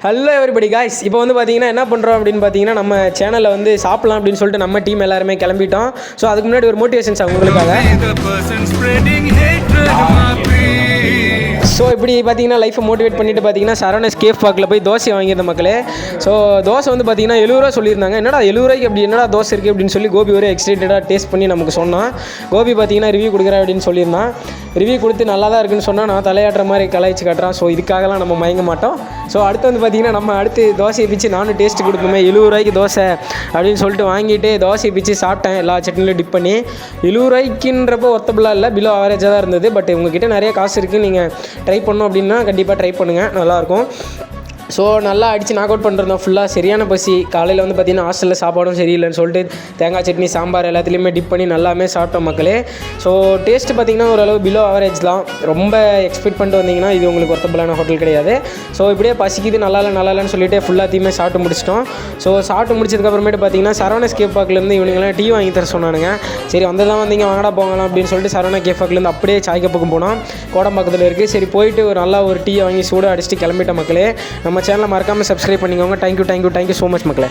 Hello everybody guys. இப்போ வந்து பார்த்தீங்கன்னா என்ன பண்ணுறோம் அப்படின்னு பார்த்தீங்கன்னா, நம்ம சேனலில் வந்து சாப்பிட்லாம் அப்படின்னு சொல்லிட்டு நம்ம டீம் எல்லாருமே கிளம்பிட்டோம். ஸோ அதுக்கு முன்னாடி ஒரு மோட்டிவேஷன்ஸ் உங்களுக்காக. ஸோ இப்படி பார்த்தீங்கன்னா லைஃப்பை மோட்டிவேட் பண்ணிட்டு பார்த்தீங்கன்னா சரவணஸ் கேஃப் பார்க்கில் போய் தோசை வாங்கியிருந்த மக்களே. ஸோ தோசை வந்து பார்த்தீங்கன்னா 70 ரூபா சொல்லியிருந்தாங்க. என்னடா 70 ரூபாய்க்கு அப்படி என்னடா தோசை இருக்குது அப்படின்னு சொல்லி கோபி ஒரே எக்ஸைட்டடாக டேஸ்ட் பண்ணி நமக்கு சொன்னான். கோபி பார்த்தீங்கன்னா ரிவ்யூ கொடுக்குறேன் அப்படின்னு சொல்லியிருந்தான். ரிவ்யூ கொடுத்து நல்லா தான் இருக்குன்னு சொன்னால் நான் தலையாட்டுற மாதிரி கலாய்ச்சி காட்டுறான். ஸோ இதுக்காகலாம் நம்ம மயங்க மாட்டோம். ஸோ அடுத்து வந்து பார்த்தீங்கன்னா நம்ம அடுத்து தோசையை பிச்சு நானும் டேஸ்ட் கொடுப்போமே. 70 ரூபாய்க்கு தோசை அப்படின்னு சொல்லிட்டு வாங்கிட்டு தோசையை பிச்சு சாப்பிட்டேன் எல்லா சட்னிலையும் டிப் பண்ணி. 70 ரூபாய்க்குன்றப்போ ஒர்த்தபுளாக இல்லை, பிலோ ஆவரேஜாக தான் இருந்தது. பட் உங்ககிட்ட நிறைய காசு இருக்குது, நீங்கள் ட்ரை பண்ணோம் அப்படின்னா கண்டிப்பாக ட்ரை பண்ணுங்கள், நல்லாயிருக்கும். ஸோ நல்லா அடித்து நாக் அவுட் பண்ணிருந்தோம் ஃபுல்லாக. சரியான பசி. காலையில் வந்து பார்த்திங்கன்னா ஹாஸ்டலில் சாப்பாடும் சரியில்லைன்னு சொல்லிட்டு தேங்காய் சட்னி சாம்பார் எல்லாத்துலேயுமே டிப் பண்ணி நல்லாமே சாப்பிட்டோம் மக்களே. ஸோ டேஸ்ட்டு பார்த்திங்கன்னா ஓரளவு பிலோ ஆவரேஜ் தான். ரொம்ப எக்ஸ்பெக்ட் பண்ணிட்டு வந்தீங்கன்னா இது உங்களுக்கு ஒர்த்தபுளான ஹோட்டல் கிடையாது. ஸோ இப்படியே பசிக்குது நல்லா இல்லைன்னு சொல்லிட்டு ஃபுல்லாத்தையுமே சாப்பிட்டு முடிச்சிட்டோம். ஸோ சாப்பிட்டு முடிச்சதுக்கப்புறமேட்டு பார்த்திங்கன்னா சரவணஸ் கேஃப் பார்க்லேருந்து இவனுங்களாம் டீ வாங்கி தர சொன்னானுங்க. சரி வந்ததான் வந்தீங்க வாங்கடா போகலாம் அப்படின்னு சொல்லிட்டு சரவணா கேஃப் பார்க்லேருந்து அப்படியே சாய் கப்புக்கு போனோம். கோடம்பாக்கத்தில் இருக்குது. சரி போயிட்டு ஒரு நல்லா ஒரு டீ வாங்கி சூடாக அடிச்சுட்டு கிளம்பிட்ட மக்களே. நம்ம சேனலை மறக்காமல் சப்ஸ்கிரைப் பண்ணிக்கோங்க. தேங்க்யூ ஸோ மச் மக்களே.